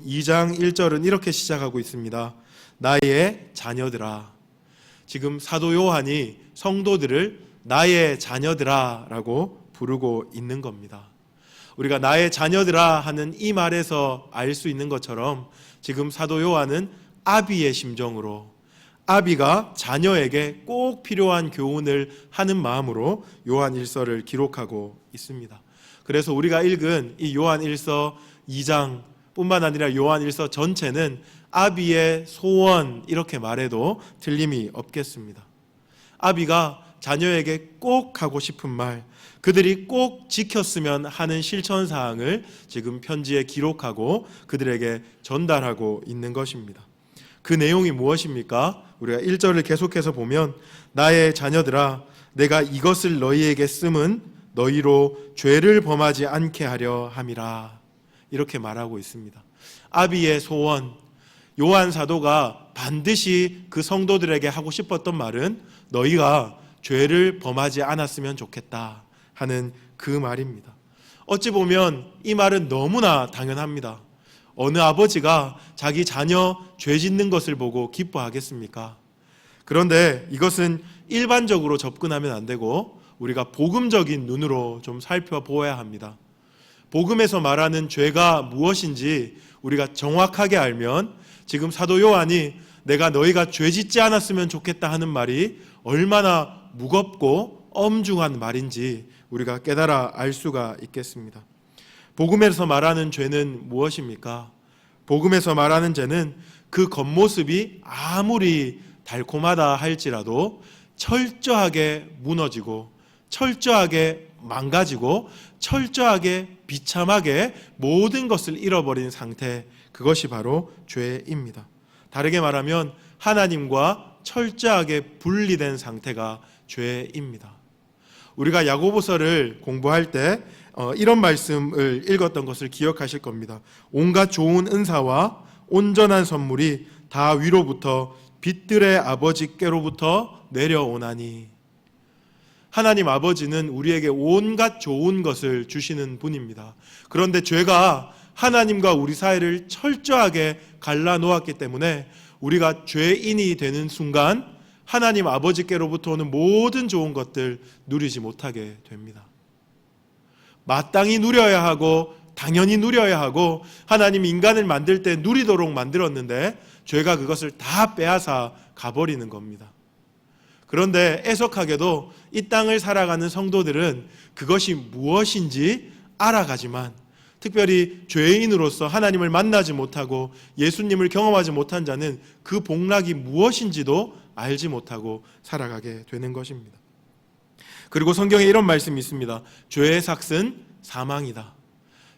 2장 1절은 이렇게 시작하고 있습니다. 나의 자녀들아. 지금 사도 요한이 성도들을 나의 자녀들아 라고 부르고 있는 겁니다. 우리가 나의 자녀들아 하는 이 말에서 알 수 있는 것처럼 지금 사도 요한은 아비의 심정으로, 아비가 자녀에게 꼭 필요한 교훈을 하는 마음으로 요한 1서를 기록하고 있습니다. 그래서 우리가 읽은 이 요한 1서 2장 뿐만 아니라 요한 1서 전체는 아비의 소원 이렇게 말해도 틀림이 없겠습니다. 아비가 자녀에게 꼭 하고 싶은 말, 그들이 꼭 지켰으면 하는 실천사항을 지금 편지에 기록하고 그들에게 전달하고 있는 것입니다. 그 내용이 무엇입니까? 우리가 1절을 계속해서 보면 나의 자녀들아 내가 이것을 너희에게 쓰면 너희로 죄를 범하지 않게 하려 함이라 이렇게 말하고 있습니다. 아비의 소원, 요한 사도가 반드시 그 성도들에게 하고 싶었던 말은 너희가 죄를 범하지 않았으면 좋겠다 하는 그 말입니다. 어찌 보면 이 말은 너무나 당연합니다. 어느 아버지가 자기 자녀 죄 짓는 것을 보고 기뻐하겠습니까? 그런데 이것은 일반적으로 접근하면 안 되고 우리가 복음적인 눈으로 좀 살펴보아야 합니다. 복음에서 말하는 죄가 무엇인지 우리가 정확하게 알면 지금 사도 요한이 내가 너희가 죄 짓지 않았으면 좋겠다 하는 말이 얼마나 무겁고 엄중한 말인지 우리가 깨달아 알 수가 있겠습니다. 복음에서 말하는 죄는 무엇입니까? 복음에서 말하는 죄는 그 겉모습이 아무리 달콤하다 할지라도 철저하게 무너지고 철저하게 망가지고 철저하게 비참하게 모든 것을 잃어버린 상태, 그것이 바로 죄입니다. 다르게 말하면 하나님과 철저하게 분리된 상태가 죄입니다. 우리가 야고보서를 공부할 때 이런 말씀을 읽었던 것을 기억하실 겁니다. 온갖 좋은 은사와 온전한 선물이 다 위로부터 빛들의 아버지께로부터 내려오나니. 하나님 아버지는 우리에게 온갖 좋은 것을 주시는 분입니다. 그런데 죄가 하나님과 우리 사이를 철저하게 갈라놓았기 때문에 우리가 죄인이 되는 순간 하나님 아버지께로부터 오는 모든 좋은 것들 누리지 못하게 됩니다. 마땅히 누려야 하고 당연히 누려야 하고 하나님 인간을 만들 때 누리도록 만들었는데 죄가 그것을 다 빼앗아 가버리는 겁니다. 그런데 애석하게도 이 땅을 살아가는 성도들은 그것이 무엇인지 알아가지만 특별히 죄인으로서 하나님을 만나지 못하고 예수님을 경험하지 못한 자는 그 복락이 무엇인지도 알지 못하고 살아가게 되는 것입니다. 그리고 성경에 이런 말씀이 있습니다. 죄의 삭은 사망이다.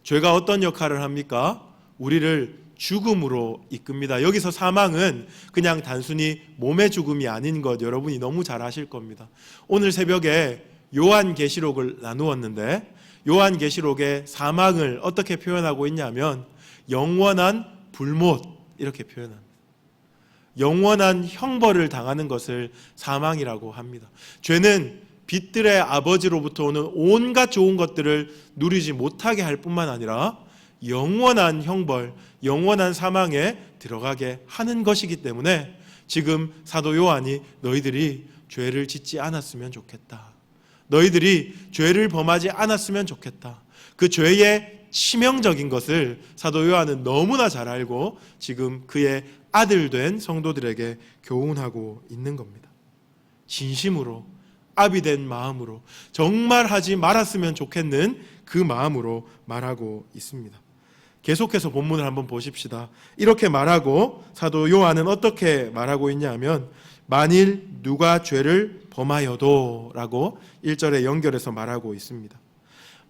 죄가 어떤 역할을 합니까? 우리를 죽음으로 이끕니다. 여기서 사망은 그냥 단순히 몸의 죽음이 아닌 것 여러분이 너무 잘 아실 겁니다. 오늘 새벽에 요한계시록을 나누었는데 요한계시록의 사망을 어떻게 표현하고 있냐면 영원한 불못 이렇게 표현합니다. 영원한 형벌을 당하는 것을 사망이라고 합니다. 죄는 빛들의 아버지로부터 오는 온갖 좋은 것들을 누리지 못하게 할 뿐만 아니라 영원한 형벌, 영원한 사망에 들어가게 하는 것이기 때문에 지금 사도 요한이 너희들이 죄를 짓지 않았으면 좋겠다. 너희들이 죄를 범하지 않았으면 좋겠다. 그 죄의 치명적인 것을 사도 요한은 너무나 잘 알고 지금 그의 아들 된 성도들에게 교훈하고 있는 겁니다. 진심으로 아비된 마음으로 정말 하지 말았으면 좋겠는 그 마음으로 말하고 있습니다. 계속해서 본문을 한번 보십시다. 이렇게 말하고 사도 요한은 어떻게 말하고 있냐면 만일 누가 죄를 범하여도 라고 1절에 연결해서 말하고 있습니다.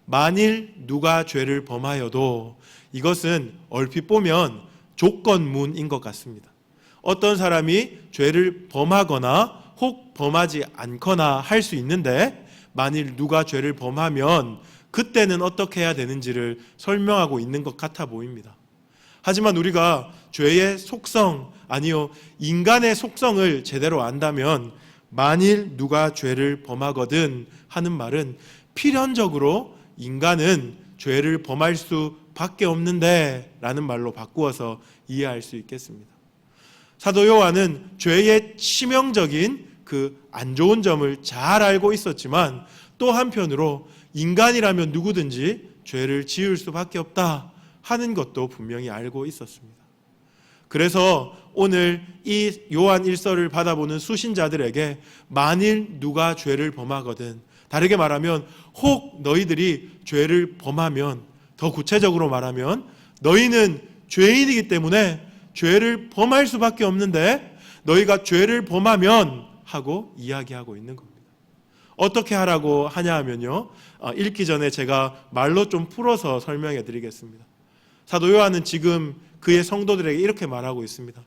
만일 누가 죄를 범하여도, 이것은 얼핏 보면 조건문인 것 같습니다. 어떤 사람이 죄를 범하거나 혹 범하지 않거나 할 수 있는데 만일 누가 죄를 범하면 그때는 어떻게 해야 되는지를 설명하고 있는 것 같아 보입니다. 하지만 우리가 죄의 속성, 아니요 인간의 속성을 제대로 안다면 만일 누가 죄를 범하거든 하는 말은 필연적으로 인간은 죄를 범할 수 밖에 없는데 라는 말로 바꾸어서 이해할 수 있겠습니다. 사도 요한은 죄의 치명적인 그 안 좋은 점을 잘 알고 있었지만 또 한편으로 인간이라면 누구든지 죄를 지을 수밖에 없다 하는 것도 분명히 알고 있었습니다. 그래서 오늘 이 요한 1서를 받아보는 수신자들에게 만일 누가 죄를 범하거든, 다르게 말하면 혹 너희들이 죄를 범하면, 더 구체적으로 말하면 너희는 죄인이기 때문에 죄를 범할 수밖에 없는데 너희가 죄를 범하면 하고 이야기하고 있는 겁니다. 어떻게 하라고 하냐 하면요, 읽기 전에 제가 말로 좀 풀어서 설명해 드리겠습니다. 사도 요한은 지금 그의 성도들에게 이렇게 말하고 있습니다.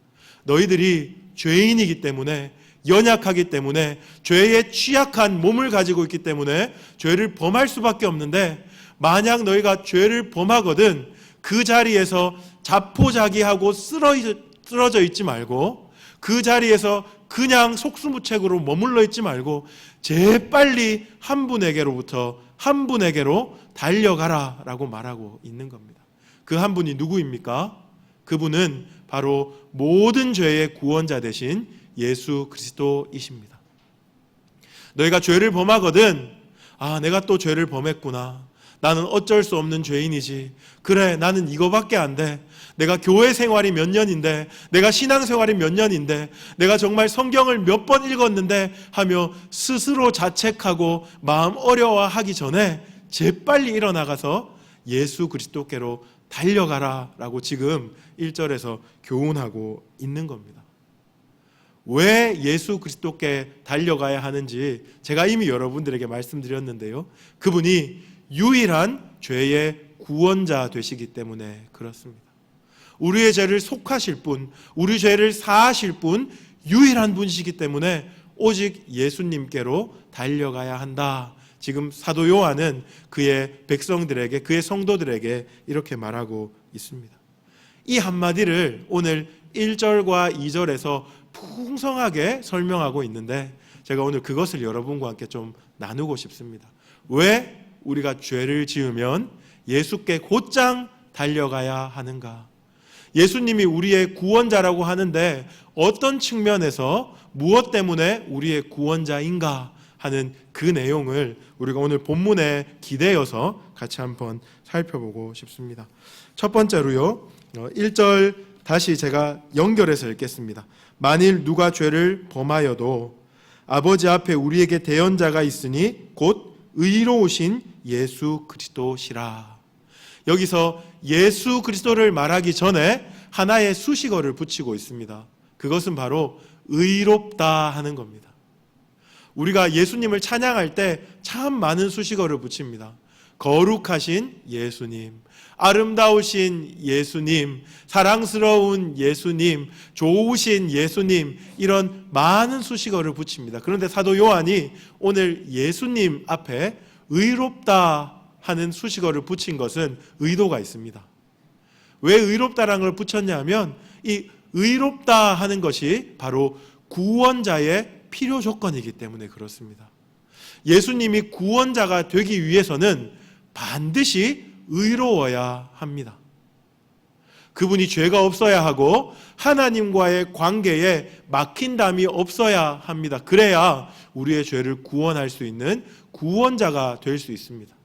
너희들이 죄인이기 때문에, 연약하기 때문에, 죄에 취약한 몸을 가지고 있기 때문에 죄를 범할 수밖에 없는데, 만약 너희가 죄를 범하거든 그 자리에서 자포자기하고 쓰러져 있지 말고, 그 자리에서 그냥 속수무책으로 머물러 있지 말고 재빨리 한 분에게로부터 한 분에게로 달려가라 라고 말하고 있는 겁니다. 그 한 분이 누구입니까? 그분은 바로 모든 죄의 구원자 되신 예수 그리스도이십니다. 너희가 죄를 범하거든, 내가 또 죄를 범했구나, 나는 어쩔 수 없는 죄인이지, 그래 나는 이거밖에 안 돼, 내가 교회 생활이 몇 년인데, 내가 신앙 생활이 몇 년인데, 내가 정말 성경을 몇 번 읽었는데 하며 스스로 자책하고 마음 어려워하기 전에 재빨리 일어나가서 예수 그리스도께로 달려가라 라고 지금 1절에서 교훈하고 있는 겁니다. 왜 예수 그리스도께 달려가야 하는지 제가 이미 여러분들에게 말씀드렸는데요, 그분이 유일한 죄의 구원자 되시기 때문에 그렇습니다. 우리의 죄를 속하실 분, 우리 죄를 사하실 분, 유일한 분이시기 때문에 오직 예수님께로 달려가야 한다. 지금 사도 요한은 그의 백성들에게, 그의 성도들에게 이렇게 말하고 있습니다. 이 한마디를 오늘 1절과 2절에서 풍성하게 설명하고 있는데 제가 오늘 그것을 여러분과 함께 좀 나누고 싶습니다. 왜 우리가 죄를 지으면 예수께 곧장 달려가야 하는가? 예수님이 우리의 구원자라고 하는데 어떤 측면에서 무엇 때문에 우리의 구원자인가 하는 그 내용을 우리가 오늘 본문에 기대어서 같이 한번 살펴보고 싶습니다. 첫 번째로요, 1절 다시 제가 연결해서 읽겠습니다. 만일 누가 죄를 범하여도 아버지 앞에 우리에게 대언자가 있으니 곧 의로우신 예수 그리스도시라. 여기서 예수 그리스도를 말하기 전에 하나의 수식어를 붙이고 있습니다. 그것은 바로 의롭다 하는 겁니다. 우리가 예수님을 찬양할 때 참 많은 수식어를 붙입니다. 거룩하신 예수님, 아름다우신 예수님, 사랑스러운 예수님, 좋으신 예수님, 이런 많은 수식어를 붙입니다. 그런데 사도 요한이 오늘 예수님 앞에 의롭다 하는 수식어를 붙인 것은 의도가 있습니다. 왜 의롭다라는 걸 붙였냐면 이 의롭다 하는 것이 바로 구원자의 필요 조건이기 때문에 그렇습니다. 예수님이 구원자가 되기 위해서는 반드시 의로워야 합니다. 그분이 죄가 없어야 하고 하나님과의 관계에 막힌 담이 없어야 합니다. 그래야 우리의 죄를 구원할 수 있는 구원자가 될 수 있습니다.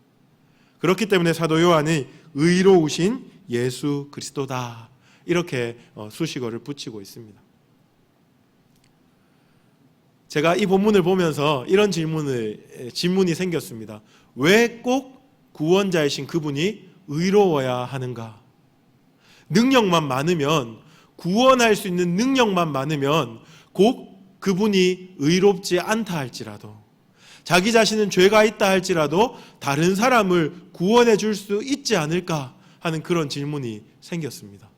그렇기 때문에 사도 요한이 의로우신 예수 그리스도다 이렇게 수식어를 붙이고 있습니다. 제가 이 본문을 보면서 이런 질문이 생겼습니다. 왜 꼭 구원자이신 그분이 의로워야 하는가? 능력만 많으면, 구원할 수 있는 능력만 많으면 꼭 그분이 의롭지 않다 할지라도, 자기 자신은 죄가 있다 할지라도 다른 사람을 구원해 줄 수 있지 않을까 하는 그런 질문이 생겼습니다.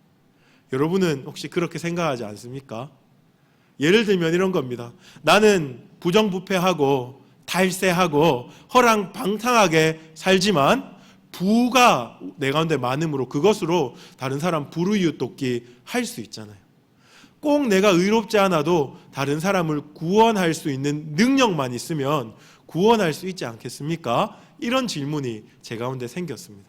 여러분은 혹시 그렇게 생각하지 않습니까? 예를 들면 이런 겁니다. 나는 부정부패하고 탈세하고 허랑방탕하게 살지만 부가 내 가운데 많음으로 그것으로 다른 사람 불우이웃 돕기 할 수 있잖아요. 꼭 내가 의롭지 않아도 다른 사람을 구원할 수 있는 능력만 있으면 구원할 수 있지 않겠습니까? 이런 질문이 제 가운데 생겼습니다.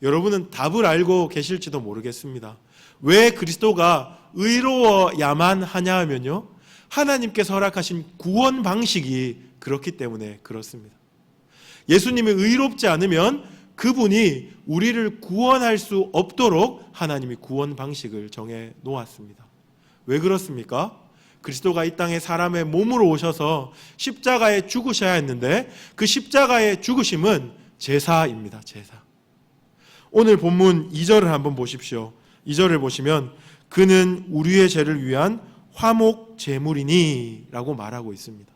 여러분은 답을 알고 계실지도 모르겠습니다. 왜 그리스도가 의로워야만 하냐 하면요, 하나님께서 허락하신 구원 방식이 그렇기 때문에 그렇습니다. 예수님이 의롭지 않으면 그분이 우리를 구원할 수 없도록 하나님이 구원 방식을 정해 놓았습니다. 왜 그렇습니까? 그리스도가 이 땅에 사람의 몸으로 오셔서 십자가에 죽으셔야 했는데 그 십자가의 죽으심은 제사입니다. 제사. 오늘 본문 2절을 한번 보십시오. 2절을 보시면 그는 우리의 죄를 위한 화목 제물이니 라고 말하고 있습니다.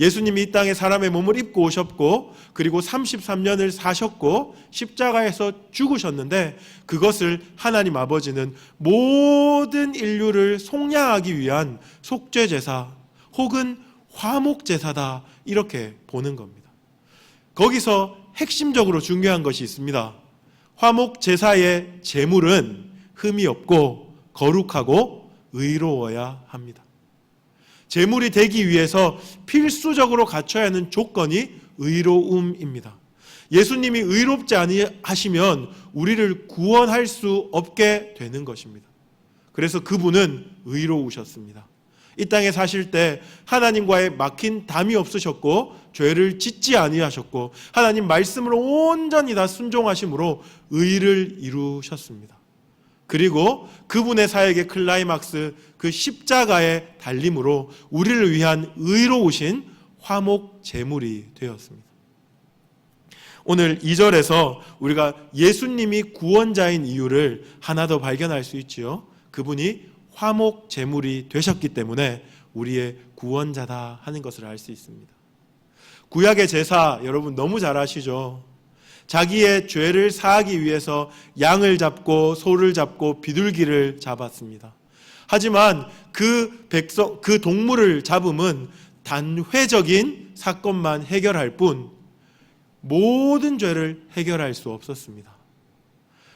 예수님이 이 땅에 사람의 몸을 입고 오셨고 그리고 33년을 사셨고 십자가에서 죽으셨는데 그것을 하나님 아버지는 모든 인류를 속량하기 위한 속죄제사 혹은 화목제사다 이렇게 보는 겁니다. 거기서 핵심적으로 중요한 것이 있습니다. 화목제사의 제물은 흠이 없고 거룩하고 의로워야 합니다. 제물이 되기 위해서 필수적으로 갖춰야 하는 조건이 의로움입니다. 예수님이 의롭지 아니하시면 우리를 구원할 수 없게 되는 것입니다. 그래서 그분은 의로우셨습니다. 이 땅에 사실 때 하나님과의 막힌 담이 없으셨고 죄를 짓지 아니하셨고 하나님 말씀을 온전히 다 순종하심으로 의를 이루셨습니다. 그리고 그분의 사역의 클라이막스 그 십자가의 달림으로 우리를 위한 의로우신 화목 제물이 되었습니다. 오늘 2절에서 우리가 예수님이 구원자인 이유를 하나 더 발견할 수 있지요. 그분이 화목 제물이 되셨기 때문에 우리의 구원자다 하는 것을 알 수 있습니다. 구약의 제사 여러분 너무 잘 아시죠? 자기의 죄를 사하기 위해서 양을 잡고 소를 잡고 비둘기를 잡았습니다. 하지만 그 동물을 잡음은 단회적인 사건만 해결할 뿐 모든 죄를 해결할 수 없었습니다.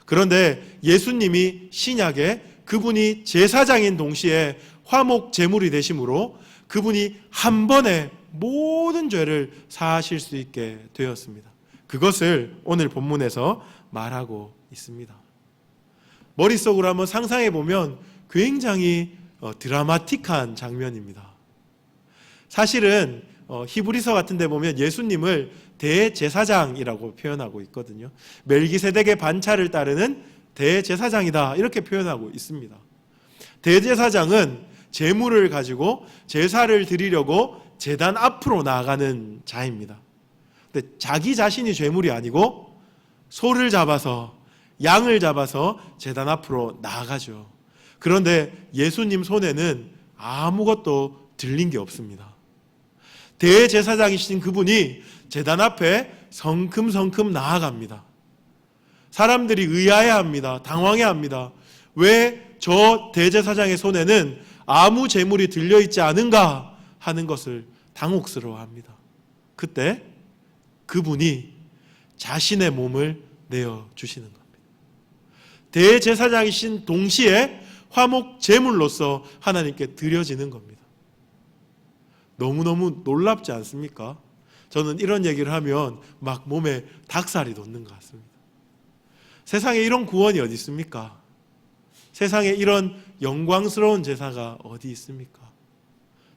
그런데 예수님이 신약에 그분이 제사장인 동시에 화목 제물이 되심으로 그분이 한 번에 모든 죄를 사하실 수 있게 되었습니다. 그것을 오늘 본문에서 말하고 있습니다. 머릿속으로 한번 상상해 보면 굉장히 드라마틱한 장면입니다. 사실은 히브리서 같은 데 보면 예수님을 대제사장이라고 표현하고 있거든요. 멜기세덱의 반차를 따르는 대제사장이다 이렇게 표현하고 있습니다. 대제사장은 제물을 가지고 제사를 드리려고 제단 앞으로 나아가는 자입니다. 근데 자기 자신이 제물이 아니고 소를 잡아서 양을 잡아서 제단 앞으로 나아가죠. 그런데 예수님 손에는 아무것도 들린 게 없습니다. 대제사장이신 그분이 제단 앞에 성큼성큼 나아갑니다. 사람들이 의아해합니다. 당황해합니다. 왜 저 대제사장의 손에는 아무 제물이 들려있지 않은가 하는 것을 당혹스러워합니다. 그때 그분이 자신의 몸을 내어주시는 겁니다. 대제사장이신 동시에 화목 제물로서 하나님께 드려지는 겁니다. 너무너무 놀랍지 않습니까? 저는 이런 얘기를 하면 막 몸에 닭살이 돋는 것 같습니다. 세상에 이런 구원이 어디 있습니까? 세상에 이런 영광스러운 제사가 어디 있습니까?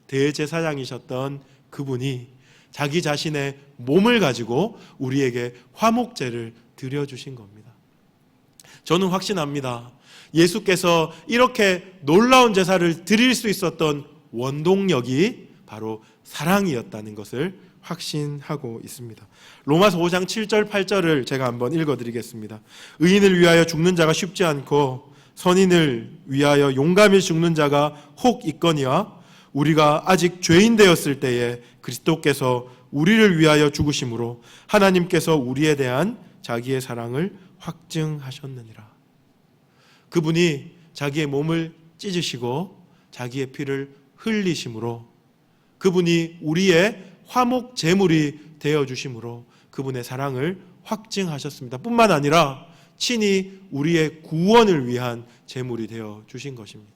대제사장이셨던 그분이 자기 자신의 몸을 가지고 우리에게 화목제를 드려주신 겁니다. 저는 확신합니다. 예수께서 이렇게 놀라운 제사를 드릴 수 있었던 원동력이 바로 사랑이었다는 것을 확신하고 있습니다. 로마서 5장 7절 8절을 제가 한번 읽어드리겠습니다. 의인을 위하여 죽는 자가 쉽지 않고 선인을 위하여 용감히 죽는 자가 혹 있거니와 우리가 아직 죄인 되었을 때에 그리스도께서 우리를 위하여 죽으심으로 하나님께서 우리에 대한 자기의 사랑을 확증하셨느니라. 그분이 자기의 몸을 찢으시고 자기의 피를 흘리심으로 그분이 우리의 화목 제물이 되어주심으로 그분의 사랑을 확증하셨습니다. 뿐만 아니라 친히 우리의 구원을 위한 제물이 되어주신 것입니다.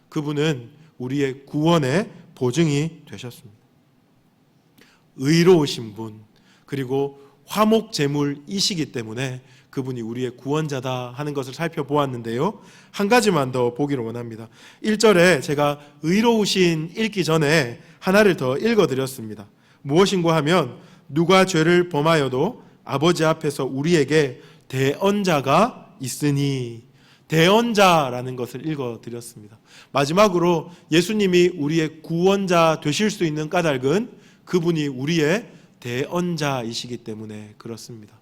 그분은 우리의 구원의 보증이 되셨습니다. 의로우신 분 그리고 화목 제물이시기 때문에 그분이 우리의 구원자다 하는 것을 살펴보았는데요. 한 가지만 더 보기를 원합니다. 1절에 제가 의로우신 읽기 전에 하나를 더 읽어드렸습니다. 무엇인고 하면 누가 죄를 범하여도 아버지 앞에서 우리에게 대언자가 있으니, 대언자라는 것을 읽어드렸습니다. 마지막으로 예수님이 우리의 구원자 되실 수 있는 까닭은 그분이 우리의 대언자이시기 때문에 그렇습니다.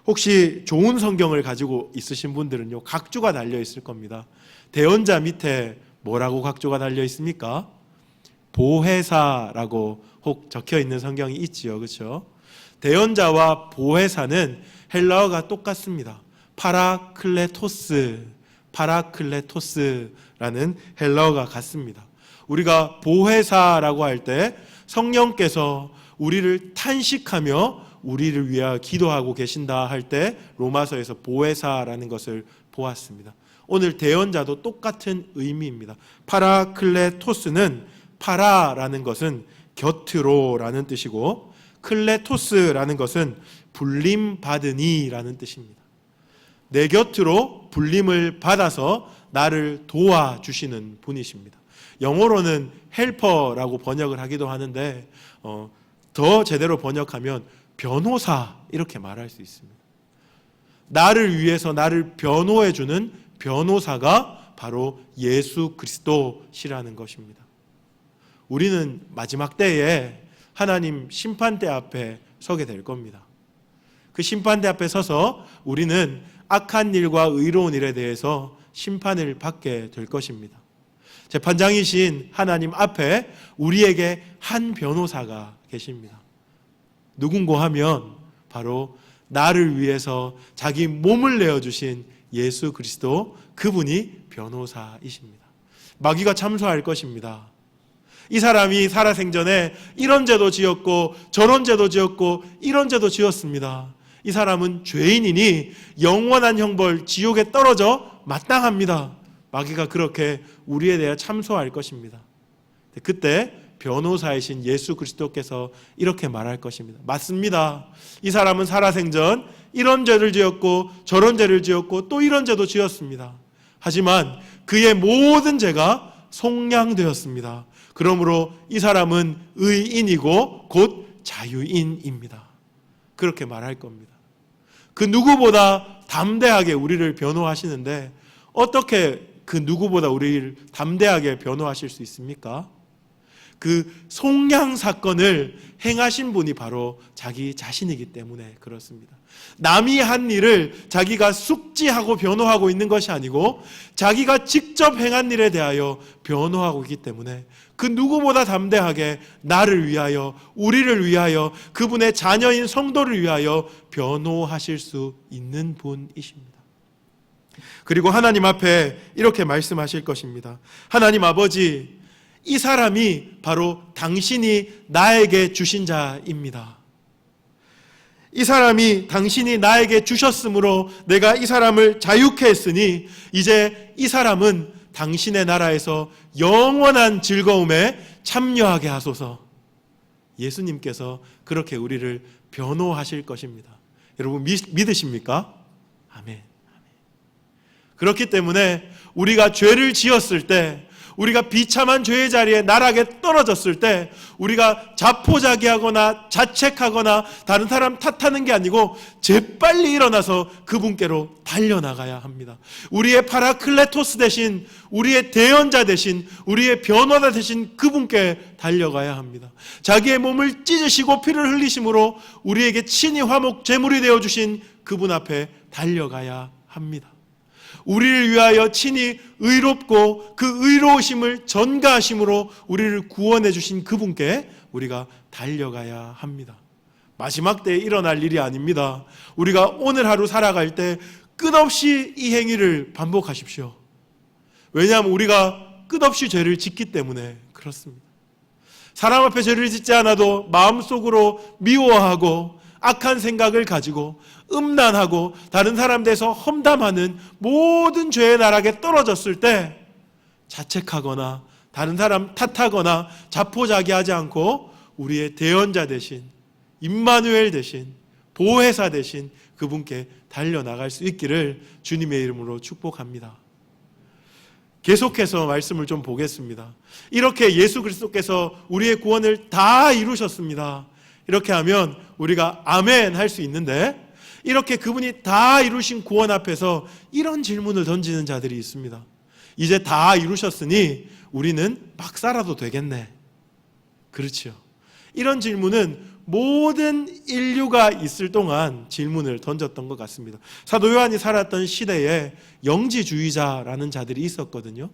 혹시 좋은 성경을 가지고 있으신 분들은요, 각주가 달려 있을 겁니다. 대언자 밑에 뭐라고 각주가 달려 있습니까? 보혜사라고 혹 적혀 있는 성경이 있지요, 그렇죠? 대언자와 보혜사는 헬라어가 똑같습니다. 파라클레토스라는 헬라어가 같습니다. 우리가 보혜사라고 할 때 성령께서 우리를 탄식하며 우리를 위하여 기도하고 계신다 할 때 로마서에서 보혜사라는 것을 보았습니다. 오늘 대언자도 똑같은 의미입니다. 파라클레토스는 파라라는 것은 곁으로라는 뜻이고 클레토스라는 것은 불림받으니라는 뜻입니다. 내 곁으로 불림을 받아서 나를 도와주시는 분이십니다. 영어로는 헬퍼라고 번역을 하기도 하는데 더 제대로 번역하면 변호사 이렇게 말할 수 있습니다. 나를 위해서 나를 변호해주는 변호사가 바로 예수 그리스도시라는 것입니다. 우리는 마지막 때에 하나님 심판대 앞에 서게 될 겁니다. 그 심판대 앞에 서서 우리는 악한 일과 의로운 일에 대해서 심판을 받게 될 것입니다. 재판장이신 하나님 앞에 우리에게 한 변호사가 계십니다. 누군고 하면 바로 나를 위해서 자기 몸을 내어주신 예수 그리스도, 그분이 변호사이십니다. 마귀가 참소할 것입니다. 이 사람이 살아생전에 이런 죄도 지었고 저런 죄도 지었고 이런 죄도 지었습니다. 이 사람은 죄인이니 영원한 형벌 지옥에 떨어져 마땅합니다. 마귀가 그렇게 우리에 대해 참소할 것입니다. 그때 변호사이신 예수 그리스도께서 이렇게 말할 것입니다. 맞습니다. 이 사람은 살아생전 이런 죄를 지었고 저런 죄를 지었고 또 이런 죄도 지었습니다. 하지만 그의 모든 죄가 속량되었습니다. 그러므로 이 사람은 의인이고 곧 자유인입니다. 그렇게 말할 겁니다. 그 누구보다 담대하게 우리를 변호하시는데 어떻게 그 누구보다 우리를 담대하게 변호하실 수 있습니까? 그 속량 사건을 행하신 분이 바로 자기 자신이기 때문에 그렇습니다. 남이 한 일을 자기가 숙지하고 변호하고 있는 것이 아니고 자기가 직접 행한 일에 대하여 변호하고 있기 때문에 그 누구보다 담대하게 나를 위하여, 우리를 위하여, 그분의 자녀인 성도를 위하여 변호하실 수 있는 분이십니다. 그리고 하나님 앞에 이렇게 말씀하실 것입니다. 하나님 아버지, 이 사람이 바로 당신이 나에게 주신 자입니다. 이 사람이 당신이 나에게 주셨으므로 내가 이 사람을 자유케 했으니 이제 이 사람은 당신의 나라에서 영원한 즐거움에 참여하게 하소서. 예수님께서 그렇게 우리를 변호하실 것입니다. 여러분 믿으십니까? 아멘. 그렇기 때문에 우리가 죄를 지었을 때, 우리가 비참한 죄의 자리에 나락에 떨어졌을 때 우리가 자포자기하거나 자책하거나 다른 사람 탓하는 게 아니고 재빨리 일어나서 그분께로 달려나가야 합니다. 우리의 파라클레토스 대신, 우리의 대언자 대신, 우리의 변호사 대신 그분께 달려가야 합니다. 자기의 몸을 찢으시고 피를 흘리심으로 우리에게 친히 화목 제물이 되어주신 그분 앞에 달려가야 합니다. 우리를 위하여 친히 의롭고 그 의로우심을 전가하심으로 우리를 구원해 주신 그분께 우리가 달려가야 합니다. 마지막 때에 일어날 일이 아닙니다. 우리가 오늘 하루 살아갈 때 끝없이 이 행위를 반복하십시오. 왜냐하면 우리가 끝없이 죄를 짓기 때문에 그렇습니다. 사람 앞에 죄를 짓지 않아도 마음속으로 미워하고 악한 생각을 가지고 음란하고 다른 사람 대해서 험담하는 모든 죄의 나락에 떨어졌을 때 자책하거나 다른 사람 탓하거나 자포자기하지 않고 우리의 대언자 대신, 임마누엘 대신, 보혜사 대신 그분께 달려나갈 수 있기를 주님의 이름으로 축복합니다. 계속해서 말씀을 좀 보겠습니다. 이렇게 예수 그리스도께서 우리의 구원을 다 이루셨습니다. 이렇게 하면 우리가 아멘 할 수 있는데, 이렇게 그분이 다 이루신 구원 앞에서 이런 질문을 던지는 자들이 있습니다. 이제 다 이루셨으니 우리는 막 살아도 되겠네. 그렇죠. 이런 질문은 모든 인류가 있을 동안 질문을 던졌던 것 같습니다. 사도 요한이 살았던 시대에 영지주의자라는 자들이 있었거든요.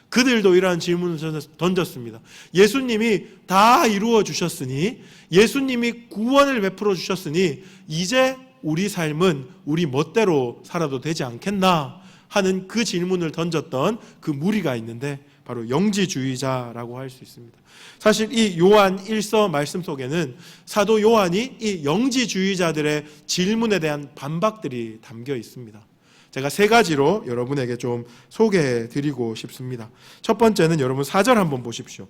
그들도 이러한 질문을 던졌습니다. 예수님이 다 이루어 주셨으니, 예수님이 구원을 베풀어 주셨으니 이제 우리 삶은 우리 멋대로 살아도 되지 않겠나 하는 그 질문을 던졌던 그 무리가 있는데, 바로 영지주의자라고 할 수 있습니다. 사실 이 요한 1서 말씀 속에는 사도 요한이 이 영지주의자들의 질문에 대한 반박들이 담겨 있습니다. 제가 세 가지로 여러분에게 좀 소개해 드리고 싶습니다. 첫 번째는 여러분 4절 한번 보십시오.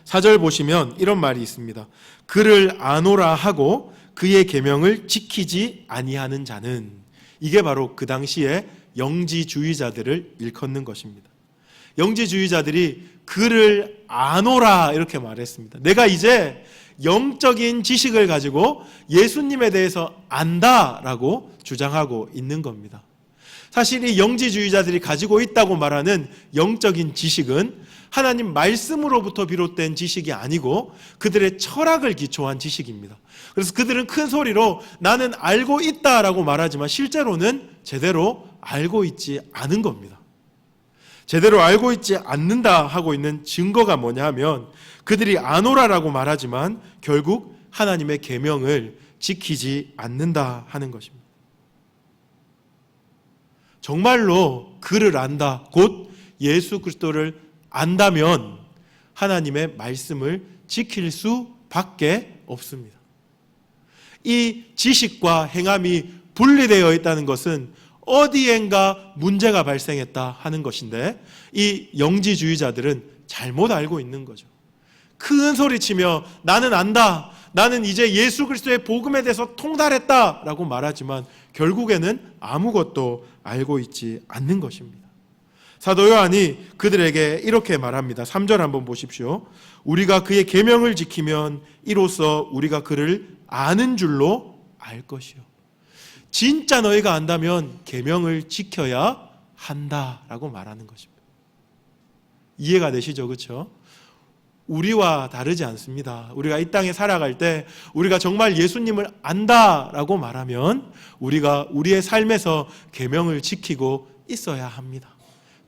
4절 보시면 이런 말이 있습니다. 그를 아노라 하고 그의 계명을 지키지 아니하는 자는, 이게 바로 그 당시에 영지주의자들을 일컫는 것입니다. 영지주의자들이 그를 아노라 이렇게 말했습니다. 내가 이제 영적인 지식을 가지고 예수님에 대해서 안다라고 주장하고 있는 겁니다. 사실 이 영지주의자들이 가지고 있다고 말하는 영적인 지식은 하나님 말씀으로부터 비롯된 지식이 아니고 그들의 철학을 기초한 지식입니다. 그래서 그들은 큰 소리로 나는 알고 있다라고 말하지만 실제로는 제대로 알고 있지 않은 겁니다. 제대로 알고 있지 않는다 하고 있는 증거가 뭐냐 하면, 그들이 아노라라고 말하지만 결국 하나님의 계명을 지키지 않는다 하는 것입니다. 정말로 그를 안다, 곧 예수 그리스도를 안다면 하나님의 말씀을 지킬 수밖에 없습니다. 이 지식과 행함이 분리되어 있다는 것은 어디엔가 문제가 발생했다 하는 것인데, 이 영지주의자들은 잘못 알고 있는 거죠. 큰 소리치며 나는 안다, 나는 이제 예수 그리스도의 복음에 대해서 통달했다 라고 말하지만 결국에는 아무것도 알고 있지 않는 것입니다. 사도 요한이 그들에게 이렇게 말합니다. 3절 한번 보십시오. 우리가 그의 계명을 지키면 이로써 우리가 그를 아는 줄로 알 것이요. 진짜 너희가 안다면 계명을 지켜야 한다라고 말하는 것입니다. 이해가 되시죠? 그렇죠? 우리와 다르지 않습니다. 우리가 이 땅에 살아갈 때 우리가 정말 예수님을 안다라고 말하면 우리가 우리의 삶에서 계명을 지키고 있어야 합니다.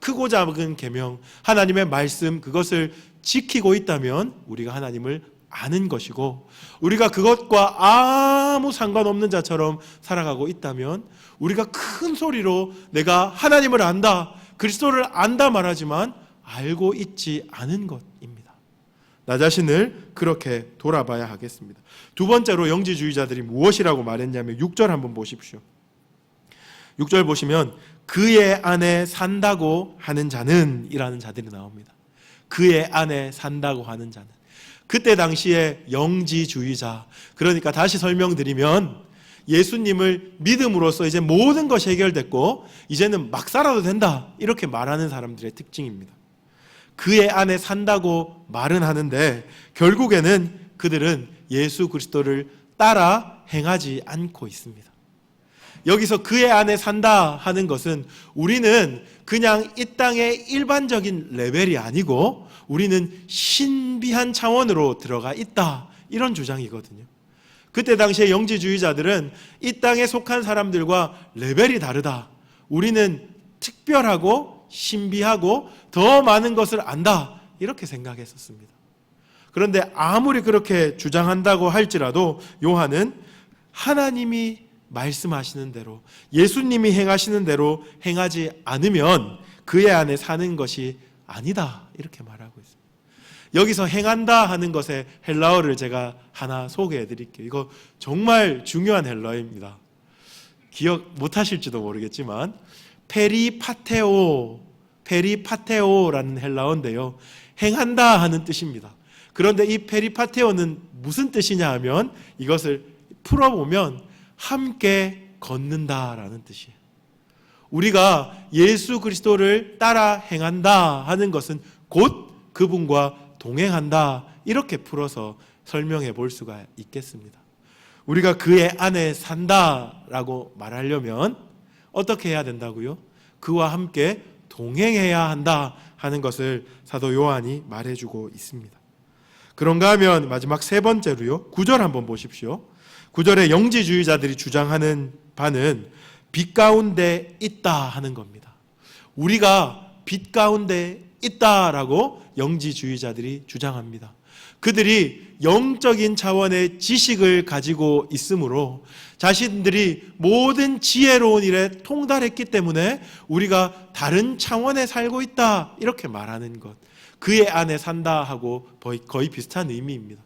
크고 작은 계명, 하나님의 말씀, 그것을 지키고 있다면 우리가 하나님을 아는 것이고, 우리가 그것과 아무 상관없는 자처럼 살아가고 있다면 우리가 큰 소리로 내가 하나님을 안다, 그리스도를 안다 말하지만 알고 있지 않은 것입니다. 나 자신을 그렇게 돌아봐야 하겠습니다. 두 번째로 영지주의자들이 무엇이라고 말했냐면 6절 한번 보십시오. 6절 보시면 그의 안에 산다고 하는 자는 이라는 자들이 나옵니다. 그의 안에 산다고 하는 자는, 그때 당시에 영지주의자, 그러니까 다시 설명드리면 예수님을 믿음으로써 이제 모든 것이 해결됐고 이제는 막 살아도 된다 이렇게 말하는 사람들의 특징입니다. 그의 안에 산다고 말은 하는데 결국에는 그들은 예수 그리스도를 따라 행하지 않고 있습니다. 여기서 그의 안에 산다 하는 것은 우리는 그냥 이 땅의 일반적인 레벨이 아니고 우리는 신비한 차원으로 들어가 있다, 이런 주장이거든요. 그때 당시에 영지주의자들은 이 땅에 속한 사람들과 레벨이 다르다, 우리는 특별하고 신비하고 더 많은 것을 안다, 이렇게 생각했었습니다. 그런데 아무리 그렇게 주장한다고 할지라도 요한은 하나님이 말씀하시는 대로, 예수님이 행하시는 대로 행하지 않으면 그의 안에 사는 것이 아니다, 이렇게 말하고 있습니다. 여기서 행한다 하는 것의 헬라어를 제가 하나 소개해 드릴게요. 이거 정말 중요한 헬라어입니다. 기억 못 하실지도 모르겠지만 페리파테오라는 헬라어인데요, 행한다 하는 뜻입니다. 그런데 이 페리파테오는 무슨 뜻이냐 하면 이것을 풀어보면 함께 걷는다라는 뜻이에요. 우리가 예수 그리스도를 따라 행한다 하는 것은 곧 그분과 동행한다, 이렇게 풀어서 설명해 볼 수가 있겠습니다. 우리가 그의 안에 산다라고 말하려면 어떻게 해야 된다고요? 그와 함께 동행해야 한다 하는 것을 사도 요한이 말해주고 있습니다. 그런가 하면 마지막 세 번째로요, 9절 한번 보십시오. 9절에 영지주의자들이 주장하는 바는 빛 가운데 있다 하는 겁니다. 우리가 빛 가운데 있다라고 영지주의자들이 주장합니다. 그들이 영적인 차원의 지식을 가지고 있으므로 자신들이 모든 지혜로운 일에 통달했기 때문에 우리가 다른 차원에 살고 있다, 이렇게 말하는 것, 그의 안에 산다 하고 거의 비슷한 의미입니다.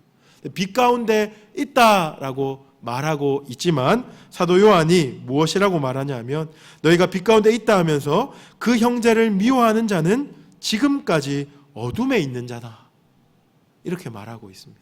빛 가운데 있다라고 말하고 있지만 사도 요한이 무엇이라고 말하냐면, 너희가 빛 가운데 있다 하면서 그 형제를 미워하는 자는 지금까지 어둠에 있는 자다, 이렇게 말하고 있습니다.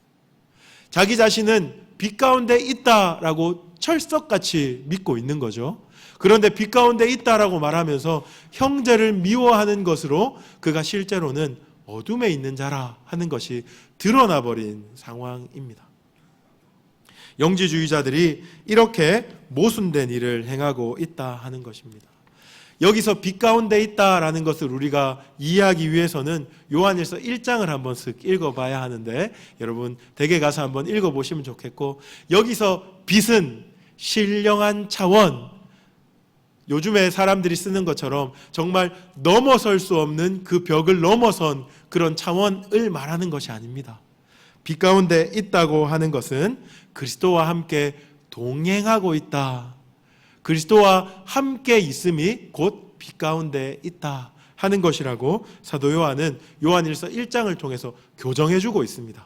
자기 자신은 빛 가운데 있다라고 철석같이 믿고 있는 거죠. 그런데 빛 가운데 있다라고 말하면서 형제를 미워하는 것으로 그가 실제로는 어둠에 있는 자라 하는 것이 드러나 버린 상황입니다. 영지주의자들이 이렇게 모순된 일을 행하고 있다 하는 것입니다. 여기서 빛 가운데 있다라는 것을 우리가 이해하기 위해서는 요한일서 1장을 한번 쓱 읽어봐야 하는데, 여러분 댁에 가서 한번 읽어보시면 좋겠고, 여기서 빛은 신령한 차원, 요즘에 사람들이 쓰는 것처럼 정말 넘어설 수 없는 그 벽을 넘어선 그런 차원을 말하는 것이 아닙니다. 빛 가운데 있다고 하는 것은 그리스도와 함께 동행하고 있다, 그리스도와 함께 있음이 곧 빛 가운데 있다 하는 것이라고 사도 요한은 요한일서 1장을 통해서 교정해주고 있습니다.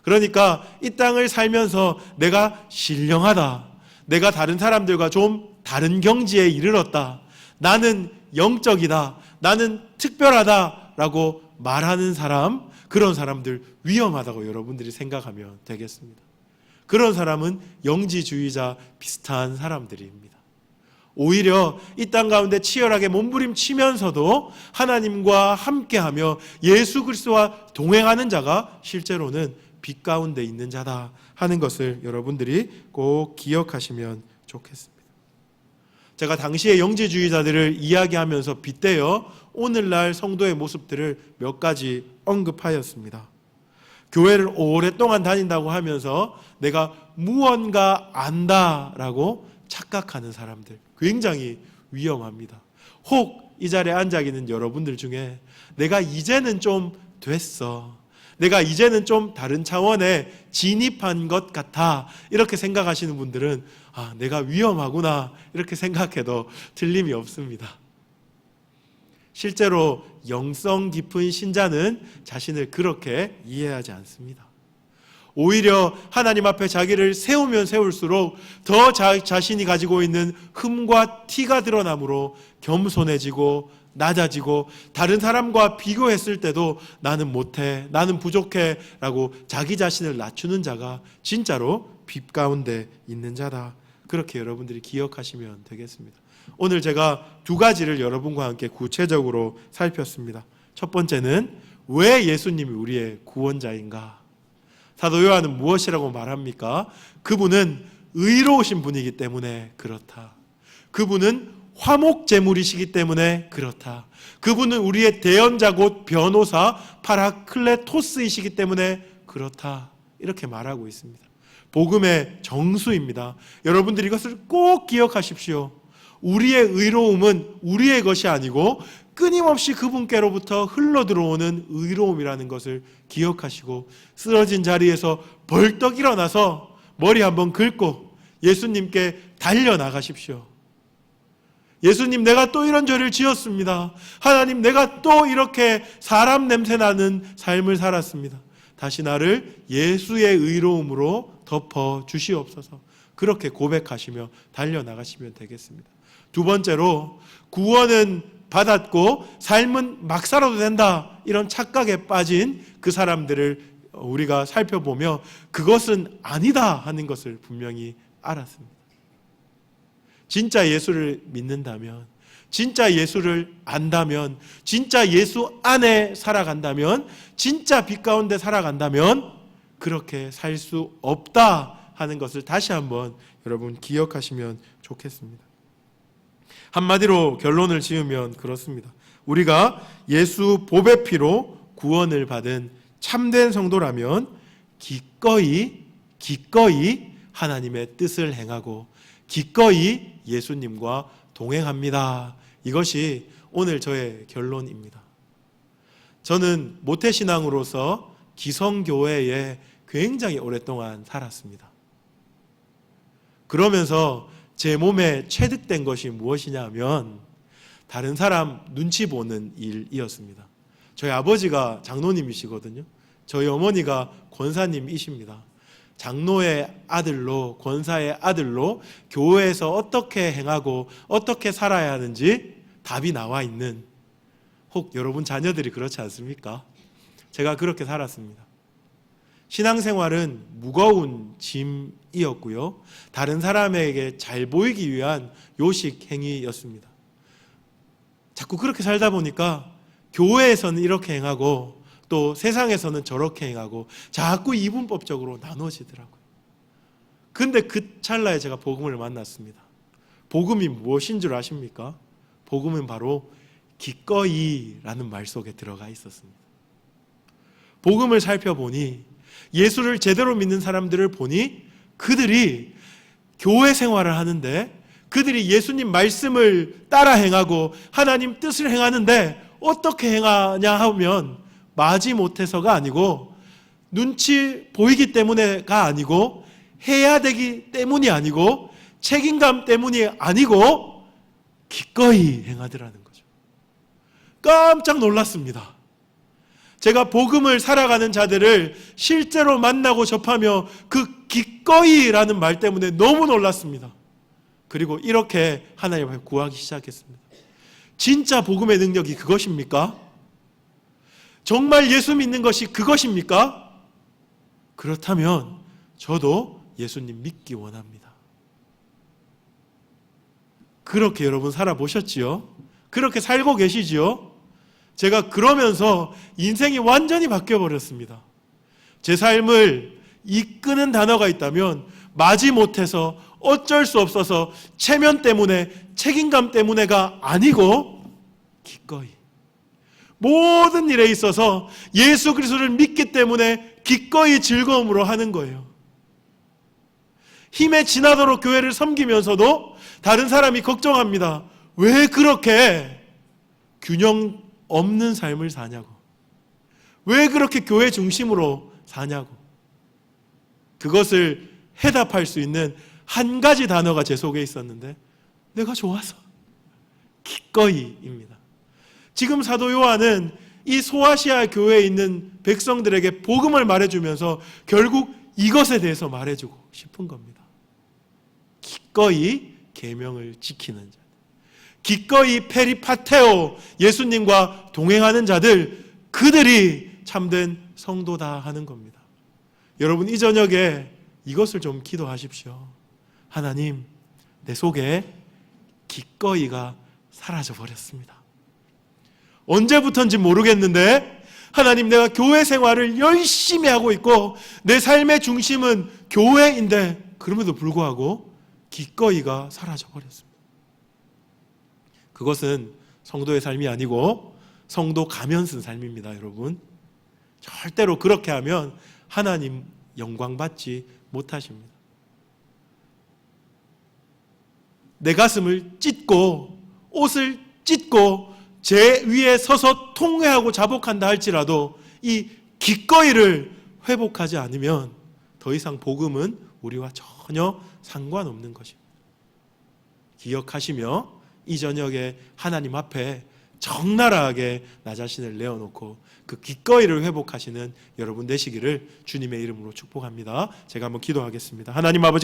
그러니까 이 땅을 살면서 내가 신령하다, 내가 다른 사람들과 좀 다른 경지에 이르렀다, 나는 영적이다, 나는 특별하다라고 말하는 사람, 그런 사람들 위험하다고 여러분들이 생각하면 되겠습니다. 그런 사람은 영지주의자 비슷한 사람들입니다. 오히려 이 땅 가운데 치열하게 몸부림치면서도 하나님과 함께하며 예수 그리스도와 동행하는 자가 실제로는 빛 가운데 있는 자다 하는 것을 여러분들이 꼭 기억하시면 좋겠습니다. 제가 당시의 영지주의자들을 이야기하면서 빗대어 오늘날 성도의 모습들을 몇 가지 언급하였습니다. 교회를 오랫동안 다닌다고 하면서 내가 무언가 안다라고 착각하는 사람들, 굉장히 위험합니다. 혹 이 자리에 앉아 있는 여러분들 중에 내가 이제는 좀 됐어, 내가 이제는 좀 다른 차원에 진입한 것 같아, 이렇게 생각하시는 분들은 내가 위험하구나, 이렇게 생각해도 틀림이 없습니다. 실제로 영성 깊은 신자는 자신을 그렇게 이해하지 않습니다. 오히려 하나님 앞에 자기를 세우면 세울수록 더 자신이 가지고 있는 흠과 티가 드러나므로 겸손해지고 낮아지고, 다른 사람과 비교했을 때도 나는 못해, 나는 부족해 라고 자기 자신을 낮추는 자가 진짜로 빛 가운데 있는 자다, 그렇게 여러분들이 기억하시면 되겠습니다. 오늘 제가 두 가지를 여러분과 함께 구체적으로 살폈습니다. 첫 번째는 왜 예수님이 우리의 구원자인가? 사도 요한은 무엇이라고 말합니까? 그분은 의로우신 분이기 때문에 그렇다. 그분은 화목제물이시기 때문에 그렇다. 그분은 우리의 대언자 곧 변호사 파라클레토스이시기 때문에 그렇다, 이렇게 말하고 있습니다. 복음의 정수입니다. 여러분들이 이것을 꼭 기억하십시오. 우리의 의로움은 우리의 것이 아니고 끊임없이 그분께로부터 흘러들어오는 의로움이라는 것을 기억하시고, 쓰러진 자리에서 벌떡 일어나서 머리 한번 긁고 예수님께 달려나가십시오. 예수님, 내가 또 이런 죄를 지었습니다. 하나님, 내가 또 이렇게 사람 냄새 나는 삶을 살았습니다. 다시 나를 예수의 의로움으로 덮어 주시옵소서. 그렇게 고백하시며 달려나가시면 되겠습니다. 두 번째로, 구원은 받았고 삶은 막 살아도 된다, 이런 착각에 빠진 그 사람들을 우리가 살펴보며 그것은 아니다 하는 것을 분명히 알았습니다. 진짜 예수를 믿는다면, 진짜 예수를 안다면, 진짜 예수 안에 살아간다면, 진짜 빛 가운데 살아간다면 그렇게 살 수 없다 하는 것을 다시 한번 여러분 기억하시면 좋겠습니다. 한마디로 결론을 지으면 그렇습니다. 우리가 예수 보배 피로 구원을 받은 참된 성도라면 기꺼이 하나님의 뜻을 행하고 기꺼이 예수님과 동행합니다. 이것이 오늘 저의 결론입니다. 저는 모태신앙으로서 기성교회에 굉장히 오랫동안 살았습니다. 그러면서 제 몸에 체득된 것이 무엇이냐 하면 다른 사람 눈치 보는 일이었습니다. 저희 아버지가 장로님이시거든요. 저희 어머니가 권사님이십니다. 장로의 아들로, 권사의 아들로 교회에서 어떻게 행하고 어떻게 살아야 하는지 답이 나와 있는, 혹 여러분 자녀들이 그렇지 않습니까? 제가 그렇게 살았습니다. 신앙생활은 무거운 짐이었고요, 다른 사람에게 잘 보이기 위한 요식 행위였습니다. 자꾸 그렇게 살다 보니까 교회에서는 이렇게 행하고 또 세상에서는 저렇게 행하고 자꾸 이분법적으로 나눠지더라고요. 근데 그 찰나에 제가 복음을 만났습니다. 복음이 무엇인 줄 아십니까? 복음은 바로 기꺼이라는 말 속에 들어가 있었습니다. 복음을 살펴보니, 예수를 제대로 믿는 사람들을 보니 그들이 교회 생활을 하는데, 그들이 예수님 말씀을 따라 행하고 하나님 뜻을 행하는데 어떻게 행하냐 하면 마지못해서가 아니고, 눈치 보이기 때문에가 아니고, 해야 되기 때문이 아니고, 책임감 때문이 아니고 기꺼이 행하더라는 거죠. 깜짝 놀랐습니다. 제가 복음을 살아가는 자들을 실제로 만나고 접하며 그 기꺼이라는 말 때문에 너무 놀랐습니다. 그리고 이렇게 하나님 앞에 구하기 시작했습니다. 진짜 복음의 능력이 그것입니까? 정말 예수 믿는 것이 그것입니까? 그렇다면 저도 예수님 믿기 원합니다. 그렇게 여러분 살아보셨지요? 그렇게 살고 계시지요? 제가 그러면서 인생이 완전히 바뀌어버렸습니다. 제 삶을 이끄는 단어가 있다면 마지못해서, 어쩔 수 없어서, 체면 때문에, 책임감 때문에가 아니고 기꺼이, 모든 일에 있어서 예수 그리스도를 믿기 때문에 기꺼이 즐거움으로 하는 거예요. 힘에 지나도록 교회를 섬기면서도 다른 사람이 걱정합니다. 왜 그렇게 균형 없는 삶을 사냐고, 왜 그렇게 교회 중심으로 사냐고. 그것을 해답할 수 있는 한 가지 단어가 제 속에 있었는데, 내가 좋아서, 기꺼이입니다. 지금 사도 요한은 이 소아시아 교회에 있는 백성들에게 복음을 말해주면서 결국 이것에 대해서 말해주고 싶은 겁니다. 기꺼이 계명을 지키는 자, 기꺼이 페리파테오, 예수님과 동행하는 자들, 그들이 참된 성도다 하는 겁니다. 여러분, 이 저녁에 이것을 좀 기도하십시오. 하나님, 내 속에 기꺼이가 사라져 버렸습니다. 언제부턴지 모르겠는데 하나님, 내가 교회 생활을 열심히 하고 있고 내 삶의 중심은 교회인데 그럼에도 불구하고 기꺼이가 사라져 버렸습니다. 그것은 성도의 삶이 아니고 성도 가면 쓴 삶입니다. 여러분, 절대로 그렇게 하면 하나님 영광 받지 못하십니다. 내 가슴을 찢고 옷을 찢고 제 위에 서서 통회하고 자복한다 할지라도 이 기꺼이를 회복하지 않으면 더 이상 복음은 우리와 전혀 상관없는 것입니다. 기억하시며 이 저녁에 하나님 앞에 적나라하게 나 자신을 내어놓고 그 기꺼이를 회복하시는 여러분 되시기를 주님의 이름으로 축복합니다. 제가 한번 기도하겠습니다. 하나님 아버지,